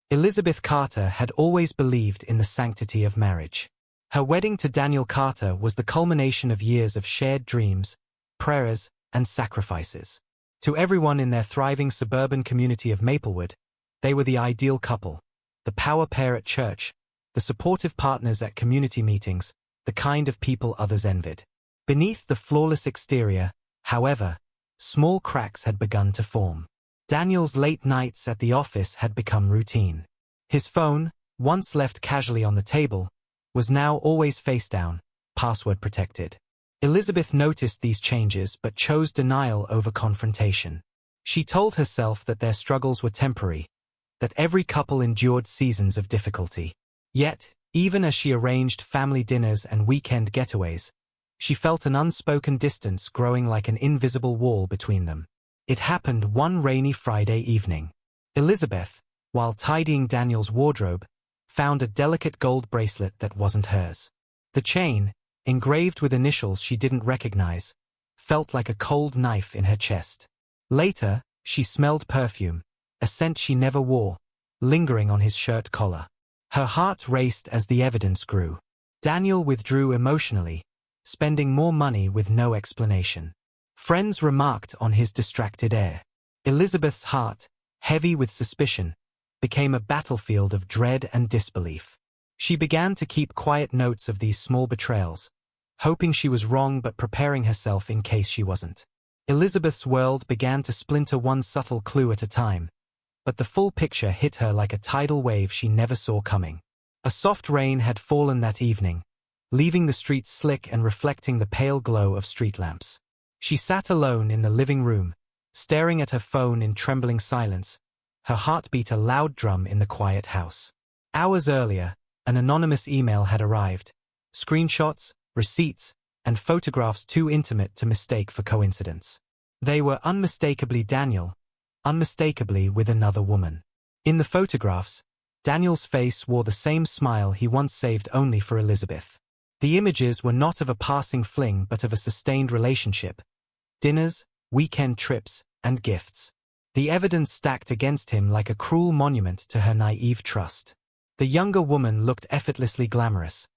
Elizabeth Carter had always believed in the sanctity of marriage. Her wedding to Daniel Carter was the culmination of years of shared dreams, prayers, and sacrifices. To everyone in their thriving suburban community of Maplewood, they were the ideal couple, the power pair at church, the supportive partners at community meetings, the kind of people others envied. Beneath the flawless exterior, however, small cracks had begun to form. Daniel's late nights at the office had become routine. His phone, once left casually on the table, was now always face down, password protected. Elizabeth noticed these changes but chose denial over confrontation. She told herself that their struggles were temporary, that every couple endured seasons of difficulty. Yet, even as she arranged family dinners and weekend getaways, she felt an unspoken distance growing like an invisible wall between them. It happened one rainy Friday evening. Elizabeth, while tidying Daniel's wardrobe, found a delicate gold bracelet that wasn't hers. The chain, engraved with initials she didn't recognize, felt like a cold knife in her chest. Later, she smelled perfume, a scent she never wore, lingering on his shirt collar. Her heart raced as the evidence grew. Daniel withdrew emotionally, spending more money with no explanation. Friends remarked on his distracted air. Elizabeth's heart, heavy with suspicion, became a battlefield of dread and disbelief. She began to keep quiet notes of these small betrayals, hoping she was wrong but preparing herself in case she wasn't. Elizabeth's world began to splinter one subtle clue at a time, but the full picture hit her like a tidal wave she never saw coming. A soft rain had fallen that evening, leaving the streets slick and reflecting the pale glow of street lamps. She sat alone in the living room, staring at her phone in trembling silence, her heart beat a loud drum in the quiet house. Hours earlier, an anonymous email had arrived, screenshots, receipts, and photographs too intimate to mistake for coincidence. They were unmistakably Daniel, unmistakably with another woman. In the photographs, Daniel's face wore the same smile he once saved only for Elizabeth. The images were not of a passing fling but of a sustained relationship. Dinners, weekend trips, and gifts. The evidence stacked against him like a cruel monument to her naive trust. The younger woman looked effortlessly glamorous,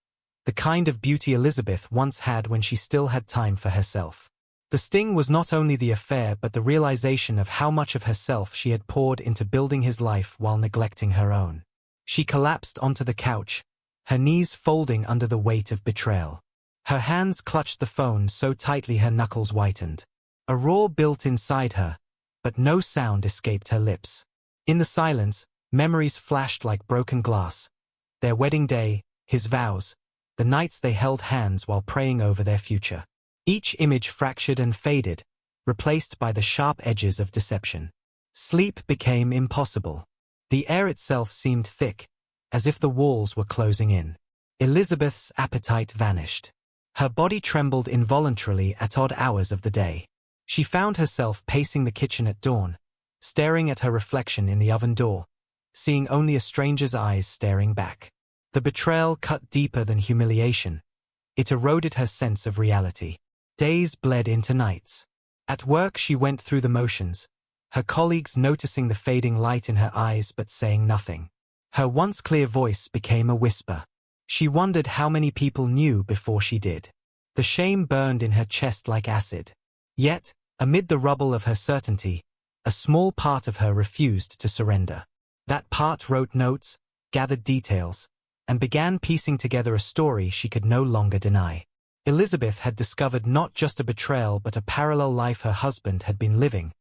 the kind of beauty Elizabeth once had when she still had time for herself. The sting was not only the affair but the realization of how much of herself she had poured into building his life while neglecting her own. She collapsed onto the couch, her knees folding under the weight of betrayal. Her hands clutched the phone so tightly her knuckles whitened. A roar built inside her, but no sound escaped her lips. In the silence, memories flashed like broken glass. Their wedding day, his vows, the nights they held hands while praying over their future. Each image fractured and faded, replaced by the sharp edges of deception. Sleep became impossible. The air itself seemed thick, as if the walls were closing in. Elizabeth's appetite vanished. Her body trembled involuntarily at odd hours of the day. She found herself pacing the kitchen at dawn, staring at her reflection in the oven door, seeing only a stranger's eyes staring back. The betrayal cut deeper than humiliation. It eroded her sense of reality. Days bled into nights. At work she went through the motions, her colleagues noticing the fading light in her eyes but saying nothing. Her once clear voice became a whisper. She wondered how many people knew before she did. The shame burned in her chest like acid. Yet, amid the rubble of her certainty, a small part of her refused to surrender. That part wrote notes, gathered details, and began piecing together a story she could no longer deny. Elizabeth had discovered not just a betrayal but a parallel life her husband had been living,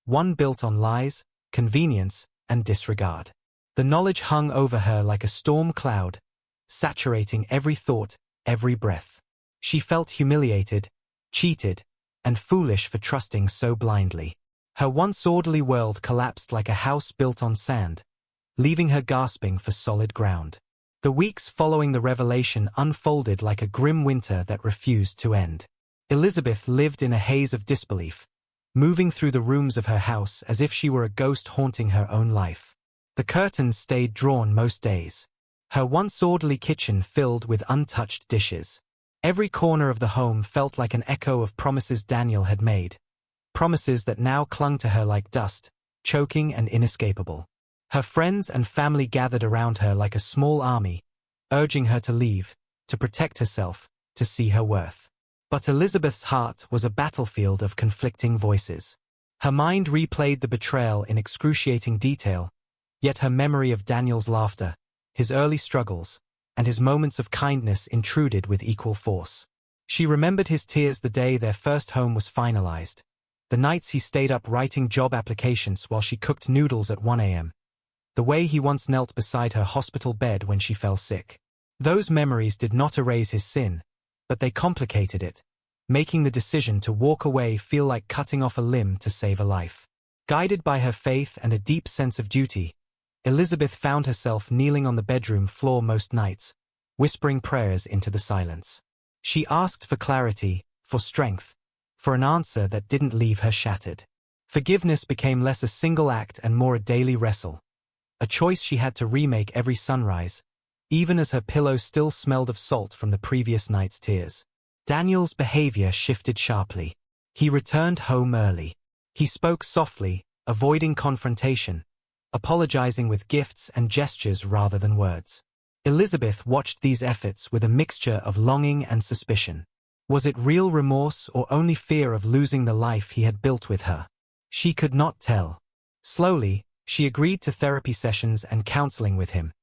one built on lies, convenience, and disregard. The knowledge hung over her like a storm cloud, saturating every thought, every breath. She felt humiliated, cheated, and foolish for trusting so blindly. Her once orderly world collapsed like a house built on sand, leaving her gasping for solid ground. The weeks following the revelation unfolded like a grim winter that refused to end. Elizabeth lived in a haze of disbelief, moving through the rooms of her house as if she were a ghost haunting her own life. The curtains stayed drawn most days. Her once orderly kitchen filled with untouched dishes. Every corner of the home felt like an echo of promises Daniel had made, promises that now clung to her like dust, choking and inescapable. Her friends and family gathered around her like a small army, urging her to leave, to protect herself, to see her worth. But Elizabeth's heart was a battlefield of conflicting voices. Her mind replayed the betrayal in excruciating detail, yet her memory of Daniel's laughter, his early struggles, and his moments of kindness intruded with equal force. She remembered his tears the day their first home was finalized, the nights he stayed up writing job applications while she cooked noodles at 1 a.m., the way he once knelt beside her hospital bed when she fell sick. Those memories did not erase his sin, but they complicated it, making the decision to walk away feel like cutting off a limb to save a life. Guided by her faith and a deep sense of duty, Elizabeth found herself kneeling on the bedroom floor most nights, whispering prayers into the silence. She asked for clarity, for strength, for an answer that didn't leave her shattered. Forgiveness became less a single act and more a daily wrestle, a choice she had to remake every sunrise, even as her pillow still smelled of salt from the previous night's tears. Daniel's behavior shifted sharply. He returned home early. He spoke softly, avoiding confrontation, apologizing with gifts and gestures rather than words. Elizabeth watched these efforts with a mixture of longing and suspicion. Was it real remorse or only fear of losing the life he had built with her? She could not tell. Slowly, she agreed to therapy sessions and counseling with him,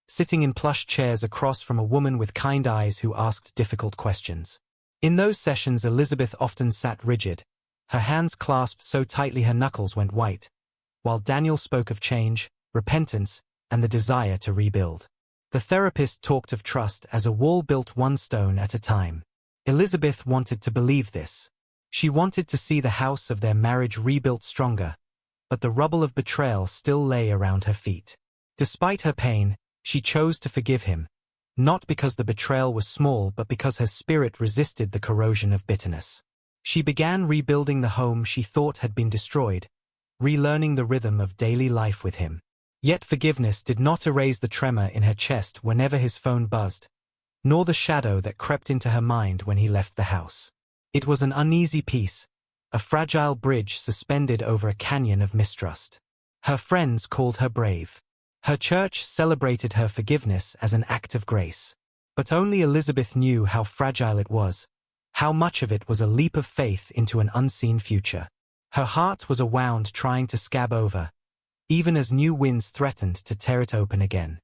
sitting in plush chairs across from a woman with kind eyes who asked difficult questions. In those sessions, Elizabeth often sat rigid, her hands clasped so tightly her knuckles went white, while Daniel spoke of change, repentance, and the desire to rebuild. The therapist talked of trust as a wall built one stone at a time. Elizabeth wanted to believe this. She wanted to see the house of their marriage rebuilt stronger, but the rubble of betrayal still lay around her feet. Despite her pain, she chose to forgive him, not because the betrayal was small but because her spirit resisted the corrosion of bitterness. She began rebuilding the home she thought had been destroyed, relearning the rhythm of daily life with him. Yet forgiveness did not erase the tremor in her chest whenever his phone buzzed, nor the shadow that crept into her mind when he left the house. It was an uneasy peace, a fragile bridge suspended over a canyon of mistrust. Her friends called her brave. Her church celebrated her forgiveness as an act of grace. But only Elizabeth knew how fragile it was, how much of it was a leap of faith into an unseen future. Her heart was a wound trying to scab over, even as new winds threatened to tear it open again.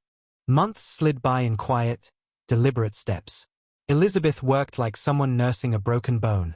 Months slid by in quiet, deliberate steps. Elizabeth worked like someone nursing a broken bone,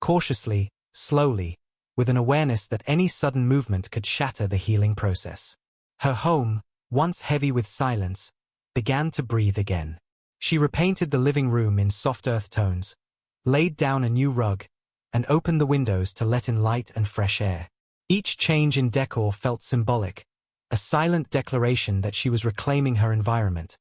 cautiously, slowly, with an awareness that any sudden movement could shatter the healing process. Her home, once heavy with silence, began to breathe again. She repainted the living room in soft earth tones, laid down a new rug, and opened the windows to let in light and fresh air. Each change in decor felt symbolic, a silent declaration that she was reclaiming her environment,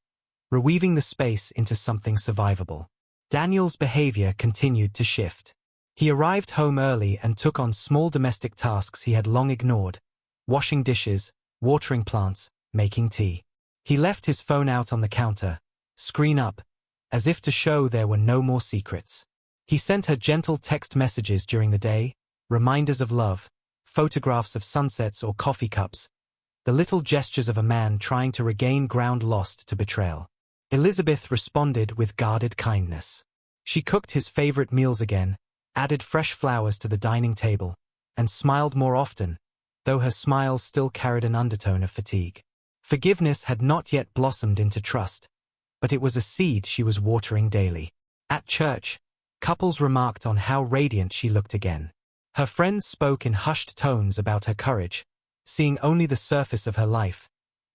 reweaving the space into something survivable. Daniel's behavior continued to shift. He arrived home early and took on small domestic tasks he had long ignored, washing dishes, watering plants, making tea. He left his phone out on the counter, screen up, as if to show there were no more secrets. He sent her gentle text messages during the day, reminders of love, photographs of sunsets or coffee cups, the little gestures of a man trying to regain ground lost to betrayal. Elizabeth responded with guarded kindness. She cooked his favorite meals again, added fresh flowers to the dining table, and smiled more often, though her smiles still carried an undertone of fatigue. Forgiveness had not yet blossomed into trust, but it was a seed she was watering daily. At church, couples remarked on how radiant she looked again. Her friends spoke in hushed tones about her courage, seeing only the surface of her life,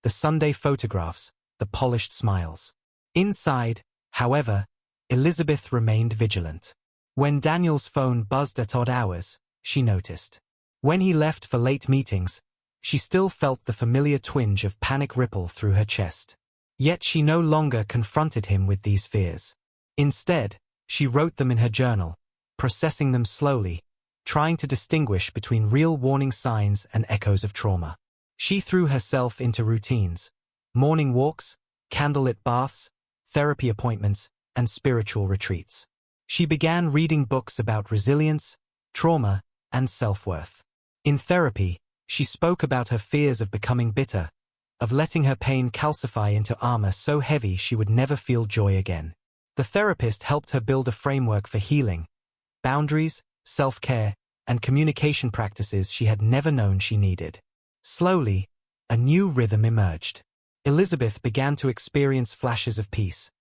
the Sunday photographs, the polished smiles. Inside, however, Elizabeth remained vigilant. When Daniel's phone buzzed at odd hours, she noticed. When he left for late meetings, she still felt the familiar twinge of panic ripple through her chest. Yet she no longer confronted him with these fears. Instead, she wrote them in her journal, processing them slowly, trying to distinguish between real warning signs and echoes of trauma. She threw herself into routines: morning walks, candlelit baths, therapy appointments, and spiritual retreats. She began reading books about resilience, trauma, and self-worth. In therapy, she spoke about her fears of becoming bitter, of letting her pain calcify into armor so heavy she would never feel joy again. The therapist helped her build a framework for healing, boundaries, self-care, and communication practices she had never known she needed. Slowly, a new rhythm emerged. Elizabeth began to experience flashes of peace.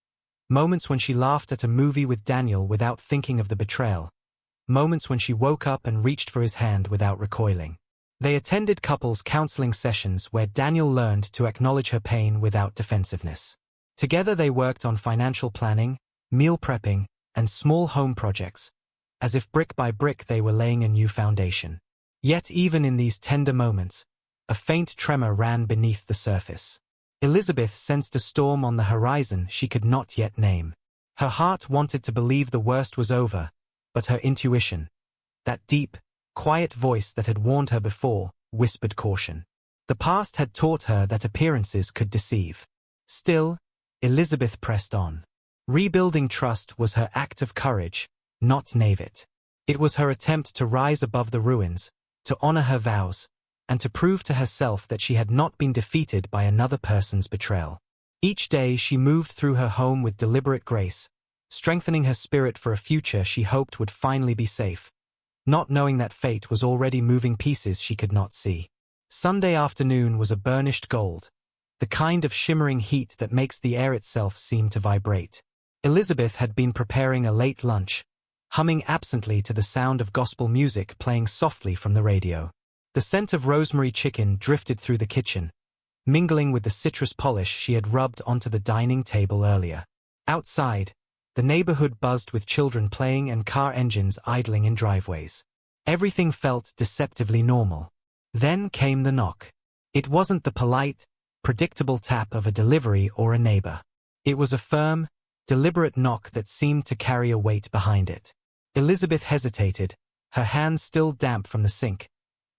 Moments when she laughed at a movie with Daniel without thinking of the betrayal. Moments when she woke up and reached for his hand without recoiling. They attended couples counseling sessions where Daniel learned to acknowledge her pain without defensiveness. Together they worked on financial planning, meal prepping, and small home projects, as if brick by brick they were laying a new foundation. Yet even in these tender moments, a faint tremor ran beneath the surface. Elizabeth sensed a storm on the horizon she could not yet name. Her heart wanted to believe the worst was over, but her intuition, that deep, quiet voice that had warned her before, whispered caution. The past had taught her that appearances could deceive. Still, Elizabeth pressed on. Rebuilding trust was her act of courage, not naivete. It was her attempt to rise above the ruins, to honor her vows, and to prove to herself that she had not been defeated by another person's betrayal. Each day she moved through her home with deliberate grace, strengthening her spirit for a future she hoped would finally be safe, not knowing that fate was already moving pieces she could not see. Sunday afternoon was a burnished gold, the kind of shimmering heat that makes the air itself seem to vibrate. Elizabeth had been preparing a late lunch, humming absently to the sound of gospel music playing softly from the radio. The scent of rosemary chicken drifted through the kitchen, mingling with the citrus polish she had rubbed onto the dining table earlier. Outside, the neighborhood buzzed with children playing and car engines idling in driveways. Everything felt deceptively normal. Then came the knock. It wasn't the polite, predictable tap of a delivery or a neighbor. It was a firm, deliberate knock that seemed to carry a weight behind it. Elizabeth hesitated, her hands still damp from the sink,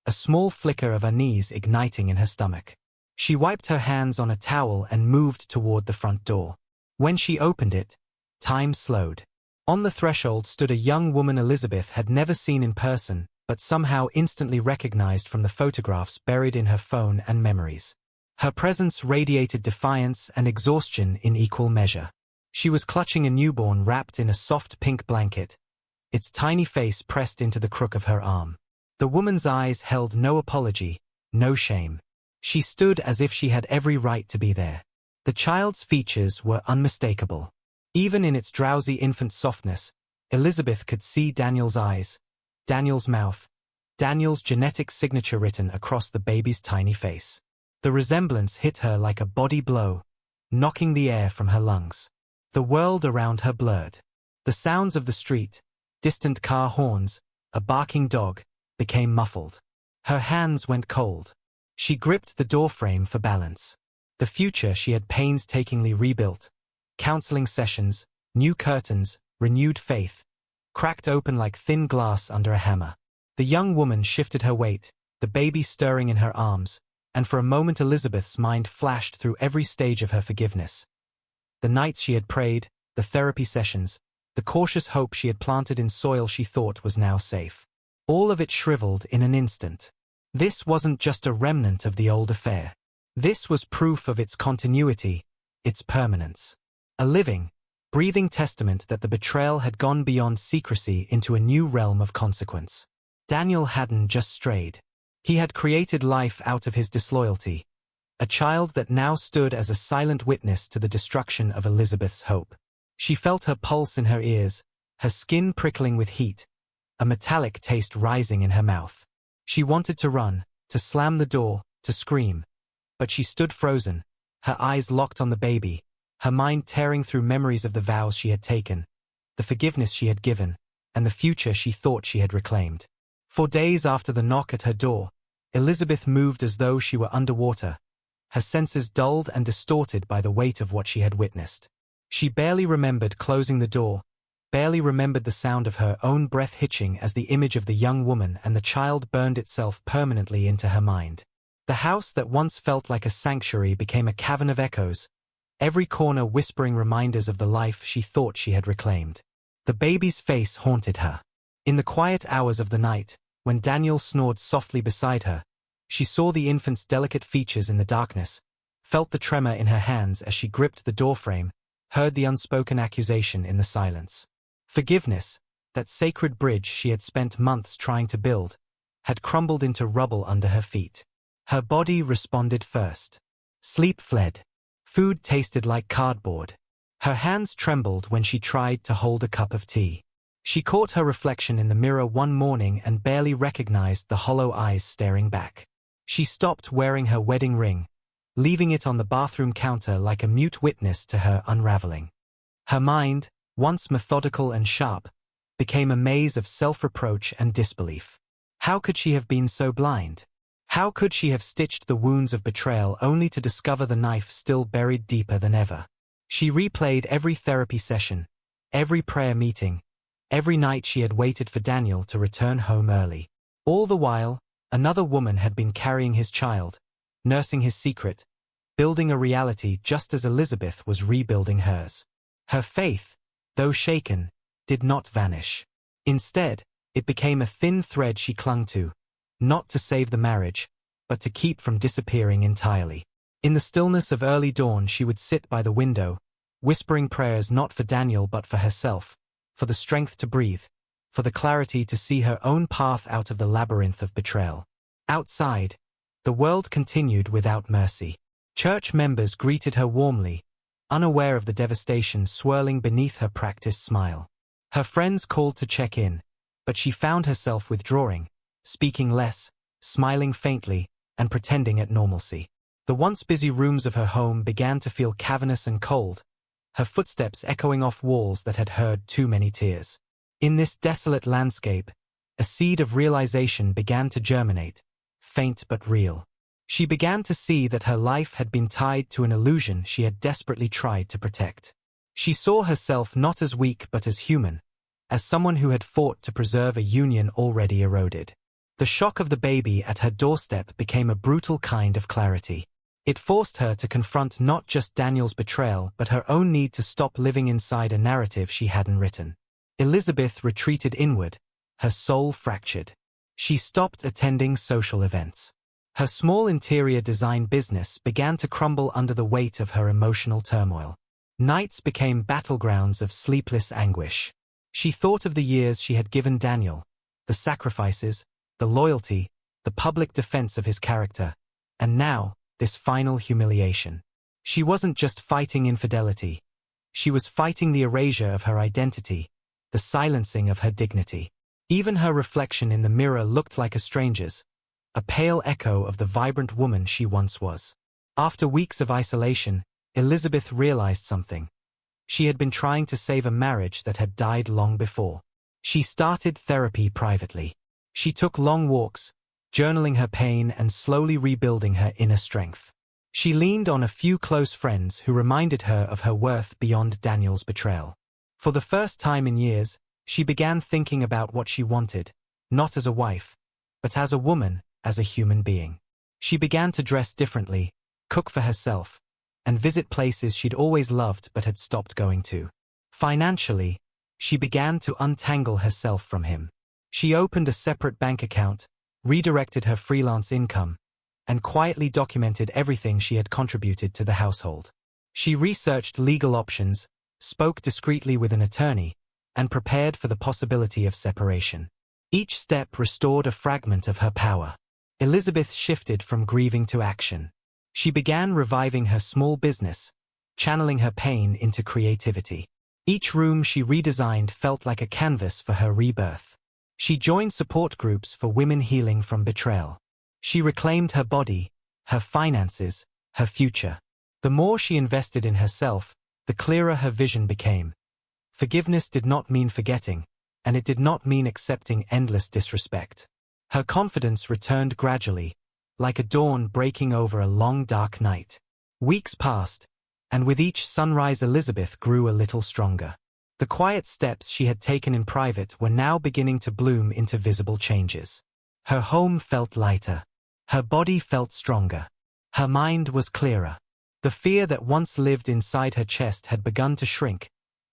a small flicker of unease igniting in her stomach. She wiped her hands on a towel and moved toward the front door. When she opened it, time slowed. On the threshold stood a young woman Elizabeth had never seen in person, but somehow instantly recognized from the photographs buried in her phone and memories. Her presence radiated defiance and exhaustion in equal measure. She was clutching a newborn wrapped in a soft pink blanket, its tiny face pressed into the crook of her arm. The woman's eyes held no apology, no shame. She stood as if she had every right to be there. The child's features were unmistakable. Even in its drowsy infant softness, Elizabeth could see Daniel's eyes, Daniel's mouth, Daniel's genetic signature written across the baby's tiny face. The resemblance hit her like a body blow, knocking the air from her lungs. The world around her blurred. The sounds of the street, distant car horns, a barking dog, became muffled. Her hands went cold. She gripped the doorframe for balance. The future she had painstakingly rebuilt, counseling sessions, new curtains, renewed faith, cracked open like thin glass under a hammer. The young woman shifted her weight, the baby stirring in her arms, and for a moment Elizabeth's mind flashed through every stage of her forgiveness. The nights she had prayed, the therapy sessions, the cautious hope she had planted in soil she thought was now safe. All of it shriveled in an instant. This wasn't just a remnant of the old affair. This was proof of its continuity, its permanence. A living, breathing testament that the betrayal had gone beyond secrecy into a new realm of consequence. Daniel hadn't just strayed. He had created life out of his disloyalty, a child that now stood as a silent witness to the destruction of Elizabeth's hope. She felt her pulse in her ears, her skin prickling with heat, a metallic taste rising in her mouth. She wanted to run, to slam the door, to scream. But she stood frozen, her eyes locked on the baby, her mind tearing through memories of the vows she had taken, the forgiveness she had given, and the future she thought she had reclaimed. For days after the knock at her door, Elizabeth moved as though she were underwater, her senses dulled and distorted by the weight of what she had witnessed. She barely remembered closing the door, barely remembered the sound of her own breath hitching as the image of the young woman and the child burned itself permanently into her mind. The house that once felt like a sanctuary became a cavern of echoes, every corner whispering reminders of the life she thought she had reclaimed. The baby's face haunted her. In the quiet hours of the night, when Daniel snored softly beside her, she saw the infant's delicate features in the darkness, felt the tremor in her hands as she gripped the doorframe, heard the unspoken accusation in the silence. Forgiveness, that sacred bridge she had spent months trying to build, had crumbled into rubble under her feet. Her body responded first. Sleep fled. Food tasted like cardboard. Her hands trembled when she tried to hold a cup of tea. She caught her reflection in the mirror one morning and barely recognized the hollow eyes staring back. She stopped wearing her wedding ring, leaving it on the bathroom counter like a mute witness to her unraveling. Her mind, once methodical and sharp, became a maze of self-reproach and disbelief. How could she have been so blind? How could she have stitched the wounds of betrayal only to discover the knife still buried deeper than ever? She replayed every therapy session, every prayer meeting, every night she had waited for Daniel to return home early. All the while, another woman had been carrying his child, nursing his secret, building a reality just as Elizabeth was rebuilding hers. Her faith, though shaken, did not vanish. Instead, it became a thin thread she clung to, not to save the marriage, but to keep from disappearing entirely. In the stillness of early dawn she would sit by the window, whispering prayers not for Daniel but for herself, for the strength to breathe, for the clarity to see her own path out of the labyrinth of betrayal. Outside, the world continued without mercy. Church members greeted her warmly, unaware of the devastation swirling beneath her practiced smile. Her friends called to check in, but she found herself withdrawing, speaking less, smiling faintly, and pretending at normalcy. The once busy rooms of her home began to feel cavernous and cold, her footsteps echoing off walls that had heard too many tears. In this desolate landscape, a seed of realization began to germinate, faint but real. She began to see that her life had been tied to an illusion she had desperately tried to protect. She saw herself not as weak but as human, as someone who had fought to preserve a union already eroded. The shock of the baby at her doorstep became a brutal kind of clarity. It forced her to confront not just Daniel's betrayal but her own need to stop living inside a narrative she hadn't written. Elizabeth retreated inward, her soul fractured. She stopped attending social events. Her small interior design business began to crumble under the weight of her emotional turmoil. Nights became battlegrounds of sleepless anguish. She thought of the years she had given Daniel, the sacrifices, the loyalty, the public defense of his character, and now, this final humiliation. She wasn't just fighting infidelity. She was fighting the erasure of her identity, the silencing of her dignity. Even her reflection in the mirror looked like a stranger's, a pale echo of the vibrant woman she once was. After weeks of isolation, Elizabeth realized something. She had been trying to save a marriage that had died long before. She started therapy privately. She took long walks, journaling her pain and slowly rebuilding her inner strength. She leaned on a few close friends who reminded her of her worth beyond Daniel's betrayal. For the first time in years, she began thinking about what she wanted, not as a wife, but as a woman, as a human being. She began to dress differently, cook for herself, and visit places she'd always loved but had stopped going to. Financially, she began to untangle herself from him. She opened a separate bank account, redirected her freelance income, and quietly documented everything she had contributed to the household. She researched legal options, spoke discreetly with an attorney, and prepared for the possibility of separation. Each step restored a fragment of her power. Elizabeth shifted from grieving to action. She began reviving her small business, channeling her pain into creativity. Each room she redesigned felt like a canvas for her rebirth. She joined support groups for women healing from betrayal. She reclaimed her body, her finances, her future. The more she invested in herself, the clearer her vision became. Forgiveness did not mean forgetting, and it did not mean accepting endless disrespect. Her confidence returned gradually, like a dawn breaking over a long dark night. Weeks passed, and with each sunrise Elizabeth grew a little stronger. The quiet steps she had taken in private were now beginning to bloom into visible changes. Her home felt lighter. Her body felt stronger. Her mind was clearer. The fear that once lived inside her chest had begun to shrink,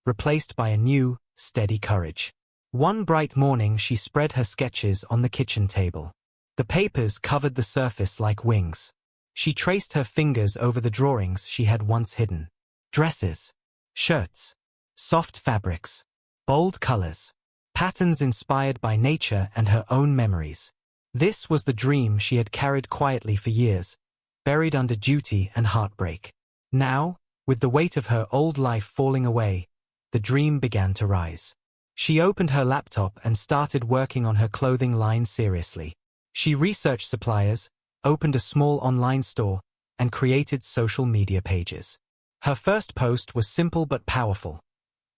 replaced by a new, steady courage. One bright morning she spread her sketches on the kitchen table. The papers covered the surface like wings. She traced her fingers over the drawings she had once hidden. Dresses, shirts, soft fabrics, bold colors, patterns inspired by nature and her own memories. This was the dream she had carried quietly for years, buried under duty and heartbreak. Now, with the weight of her old life falling away, the dream began to rise. She opened her laptop and started working on her clothing line seriously. She researched suppliers, opened a small online store, and created social media pages. Her first post was simple but powerful.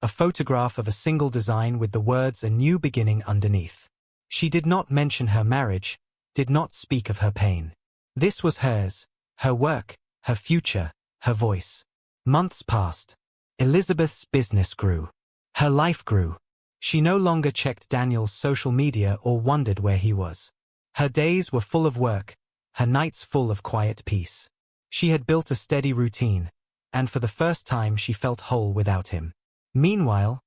A photograph of a single design with the words "A New Beginning" underneath. She did not mention her marriage, did not speak of her pain. This was hers, her work, her future, her voice. Months passed. Elizabeth's business grew. Her life grew. She no longer checked Daniel's social media or wondered where he was. Her days were full of work, her nights full of quiet peace. She had built a steady routine, and for the first time she felt whole without him. Meanwhile,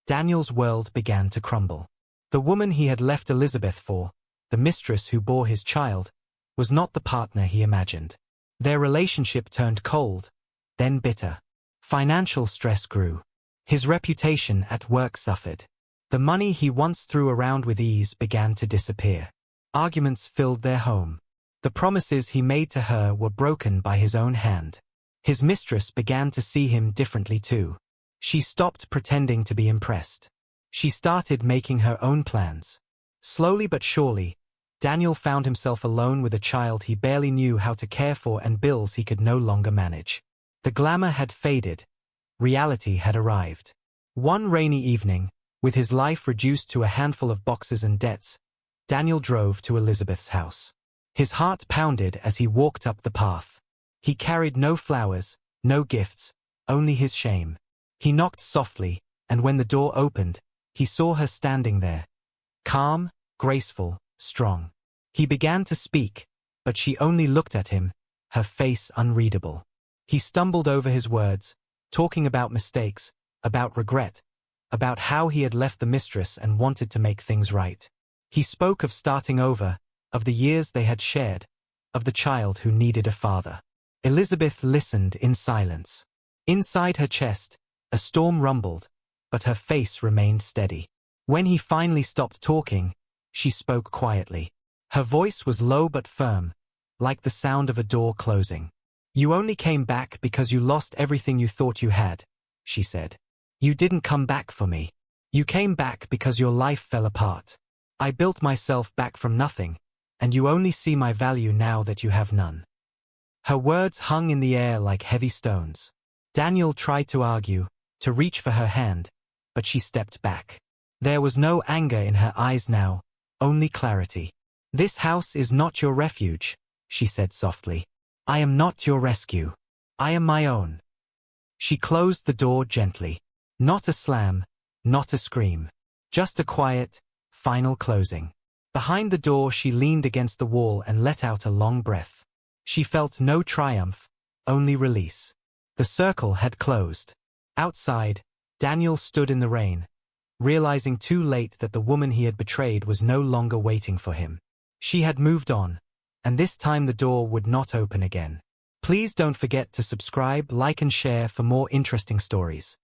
Daniel's world began to crumble. The woman he had left Elizabeth for, the mistress who bore his child, was not the partner he imagined. Their relationship turned cold, then bitter. Financial stress grew. His reputation at work suffered. The money he once threw around with ease began to disappear. Arguments filled their home. The promises he made to her were broken by his own hand. His mistress began to see him differently too. She stopped pretending to be impressed. She started making her own plans. Slowly but surely, Daniel found himself alone with a child he barely knew how to care for and bills he could no longer manage. The glamour had faded. Reality had arrived. One rainy evening, with his life reduced to a handful of boxes and debts, Daniel drove to Elizabeth's house. His heart pounded as he walked up the path. He carried no flowers, no gifts, only his shame. He knocked softly, and when the door opened, he saw her standing there. Calm, graceful, strong. He began to speak, but she only looked at him, her face unreadable. He stumbled over his words, talking about mistakes, about regret, about how he had left the mistress and wanted to make things right. He spoke of starting over, of the years they had shared, of the child who needed a father. Elizabeth listened in silence. Inside her chest, a storm rumbled, but her face remained steady. When he finally stopped talking, she spoke quietly. Her voice was low but firm, like the sound of a door closing. "You only came back because you lost everything you thought you had," she said. "You didn't come back for me. You came back because your life fell apart. I built myself back from nothing, and you only see my value now that you have none." Her words hung in the air like heavy stones. Daniel tried to argue, to reach for her hand, but she stepped back. There was no anger in her eyes now, only clarity. "This house is not your refuge," she said softly. "I am not your rescue. I am my own." She closed the door gently. Not a slam, not a scream. Just a quiet, final closing. Behind the door she leaned against the wall and let out a long breath. She felt no triumph, only release. The circle had closed. Outside, Daniel stood in the rain, realizing too late that the woman he had betrayed was no longer waiting for him. She had moved on, and this time the door would not open again. Please don't forget to subscribe, like and share for more interesting stories.